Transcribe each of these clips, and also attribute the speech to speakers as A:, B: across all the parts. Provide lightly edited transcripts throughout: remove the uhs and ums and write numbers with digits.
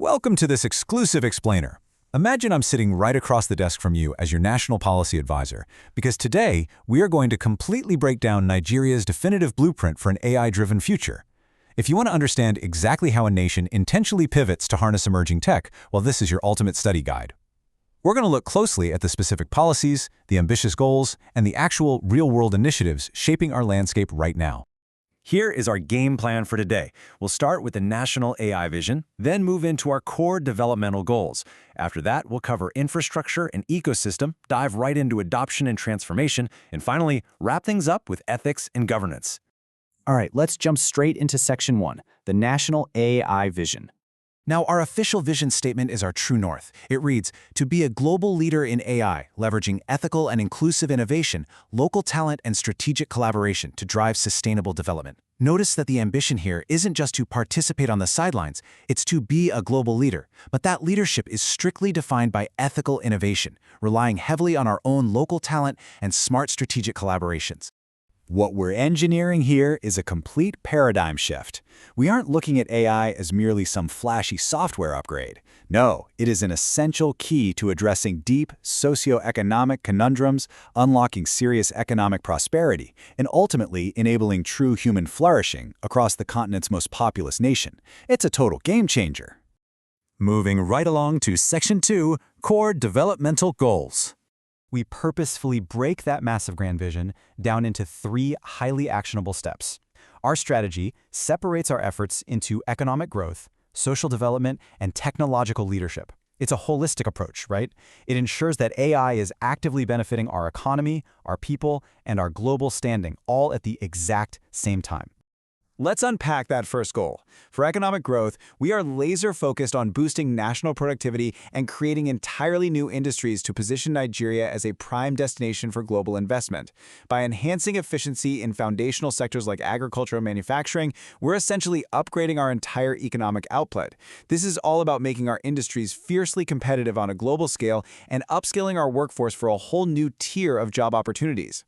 A: Welcome to this exclusive explainer. Imagine I'm sitting right across the desk from you as your national policy advisor, because today we are going to completely break down Nigeria's definitive blueprint for an AI-driven future. If you want to understand exactly how a nation intentionally pivots to harness emerging tech, well, this is your ultimate study guide. We're going to look closely at the specific policies, the ambitious goals, and the actual real-world initiatives shaping our landscape right now. Here is our game plan for today. We'll start with the national AI vision, then move into our core developmental goals. After that, we'll cover infrastructure and ecosystem, dive right into adoption and transformation, and finally, wrap things up with ethics and governance.
B: All right, let's jump straight into Section 1, the National AI Vision.
A: Now, our official vision statement is our true north. It reads, to be a global leader in AI, leveraging ethical and inclusive innovation, local talent, and strategic collaboration to drive sustainable development. Notice that the ambition here isn't just to participate on the sidelines, it's to be a global leader. But that leadership is strictly defined by ethical innovation, relying heavily on our own local talent and smart strategic collaborations.
B: What we're engineering here is a complete paradigm shift. We aren't looking at AI as merely some flashy software upgrade. No, it is an essential key to addressing deep socioeconomic conundrums, unlocking serious economic prosperity, and ultimately enabling true human flourishing across the continent's most populous nation. It's a total game changer.
A: Moving right along to Section 2, Core Developmental Goals.
B: We purposefully break that massive grand vision down into 3 highly actionable steps. Our strategy separates our efforts into economic growth, social development, and technological leadership. It's a holistic approach, right? It ensures that AI is actively benefiting our economy, our people, and our global standing, all at the exact same time. Let's unpack that first goal. For economic growth, we are laser-focused on boosting national productivity and creating entirely new industries to position Nigeria as a prime destination for global investment. By enhancing efficiency in foundational sectors like agriculture and manufacturing, we're essentially upgrading our entire economic output. This is all about making our industries fiercely competitive on a global scale and upskilling our workforce for a whole new tier of job opportunities.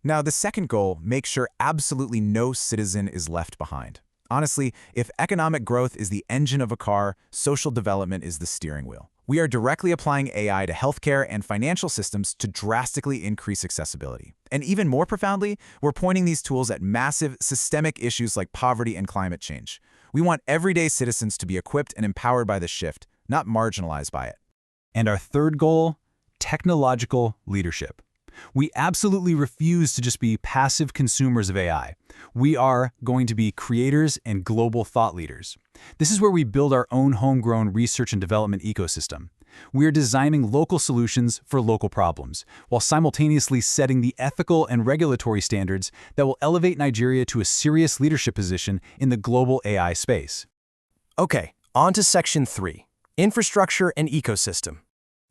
A: Now, the second goal, make sure absolutely no citizen is left behind. Honestly, if economic growth is the engine of a car, social development is the steering wheel. We are directly applying AI to healthcare and financial systems to drastically increase accessibility. And even more profoundly, we're pointing these tools at massive, systemic issues like poverty and climate change. We want everyday citizens to be equipped and empowered by this shift, not marginalized by it.
B: And our third goal, technological leadership. We absolutely refuse to just be passive consumers of AI. We are going to be creators and global thought leaders. This is where we build our own homegrown research and development ecosystem. We are designing local solutions for local problems, while simultaneously setting the ethical and regulatory standards that will elevate Nigeria to a serious leadership position in the global AI space.
C: Okay, on to Section 3, Infrastructure and Ecosystem.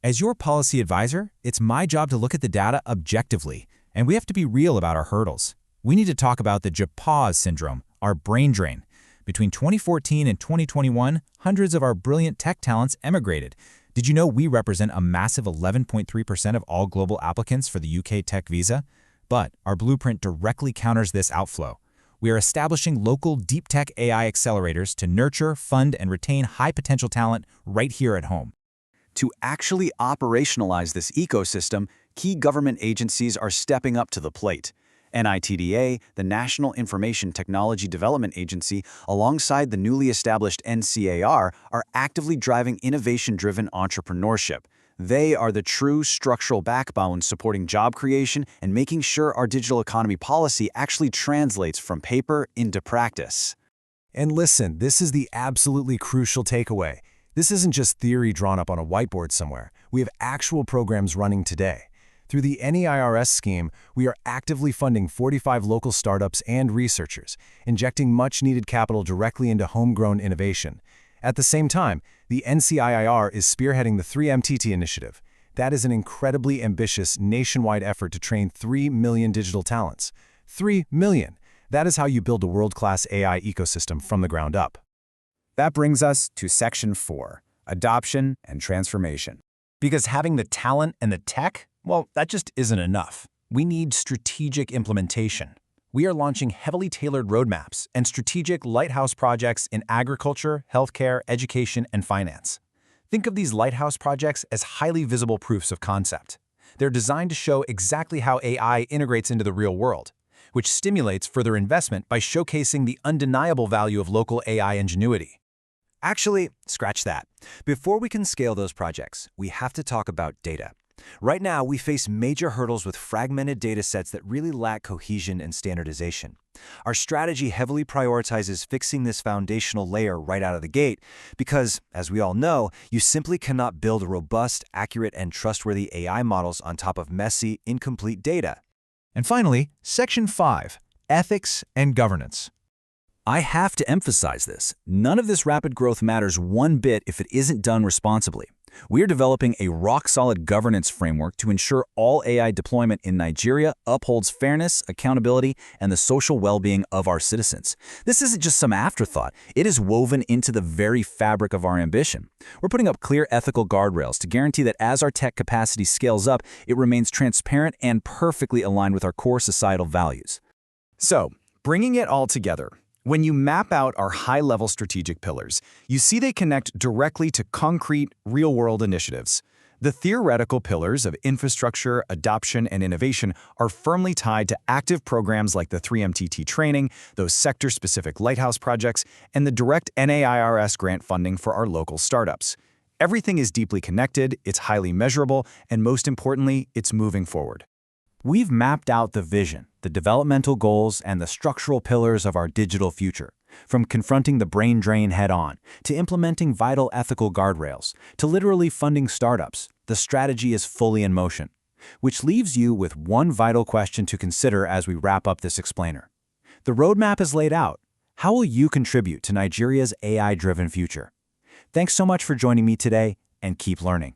A: As your policy advisor, it's my job to look at the data objectively, and we have to be real about our hurdles. We need to talk about the Japa's syndrome, our brain drain. Between 2014 and 2021, hundreds of our brilliant tech talents emigrated. Did you know we represent a massive 11.3% of all global applicants for the UK tech visa? But our blueprint directly counters this outflow. We are establishing local deep tech AI accelerators to nurture, fund, and retain high-potential talent right here at home.
B: To actually operationalize this ecosystem, key government agencies are stepping up to the plate. NITDA, the National Information Technology Development Agency, alongside the newly established ncair, are actively driving innovation-driven entrepreneurship. They are the true structural backbone supporting job creation and making sure our digital economy policy actually translates from paper into practice.
A: And listen, this is the absolutely crucial takeaway. This isn't just theory drawn up on a whiteboard somewhere. We have actual programs running today. Through the NEIRS scheme, we are actively funding 45 local startups and researchers, injecting much-needed capital directly into homegrown innovation. At the same time, the ncair is spearheading the 3MTT initiative. That is an incredibly ambitious nationwide effort to train 3 million digital talents. 3 million! That is how you build a world-class AI ecosystem from the ground up.
B: That brings us to Section 4, Adoption and Transformation. Because having the talent and the tech, well, that just isn't enough. We need strategic implementation.
C: We are launching heavily tailored roadmaps and strategic lighthouse projects in agriculture, healthcare, education, and finance. Think of these lighthouse projects as highly visible proofs of concept. They're designed to show exactly how AI integrates into the real world, which stimulates further investment by showcasing the undeniable value of local AI ingenuity.
B: Actually, scratch that. Before we can scale those projects, we have to talk about data. Right now, we face major hurdles with fragmented data sets that really lack cohesion and standardization. Our strategy heavily prioritizes fixing this foundational layer right out of the gate because, as we all know, you simply cannot build robust, accurate, and trustworthy AI models on top of messy, incomplete data.
C: And finally, Section 5, Ethics and Governance.
B: I have to emphasize this. None of this rapid growth matters one bit if it isn't done responsibly. We are developing a rock-solid governance framework to ensure all AI deployment in Nigeria upholds fairness, accountability, and the social well-being of our citizens. This isn't just some afterthought. It is woven into the very fabric of our ambition. We're putting up clear ethical guardrails to guarantee that as our tech capacity scales up, it remains transparent and perfectly aligned with our core societal values.
C: So, bringing it all together, when you map out our high-level strategic pillars, you see they connect directly to concrete, real-world initiatives. The theoretical pillars of infrastructure, adoption, and innovation are firmly tied to active programs like the 3MTT training, those sector-specific lighthouse projects, and the direct NAIRS grant funding for our local startups. Everything is deeply connected, it's highly measurable, and most importantly, it's moving forward.
B: We've mapped out the vision, the developmental goals, and the structural pillars of our digital future. From confronting the brain drain head-on, to implementing vital ethical guardrails, to literally funding startups, the strategy is fully in motion. Which leaves you with one vital question to consider as we wrap up this explainer. The roadmap is laid out. How will you contribute to Nigeria's AI-driven future? Thanks so much for joining me today, and keep learning.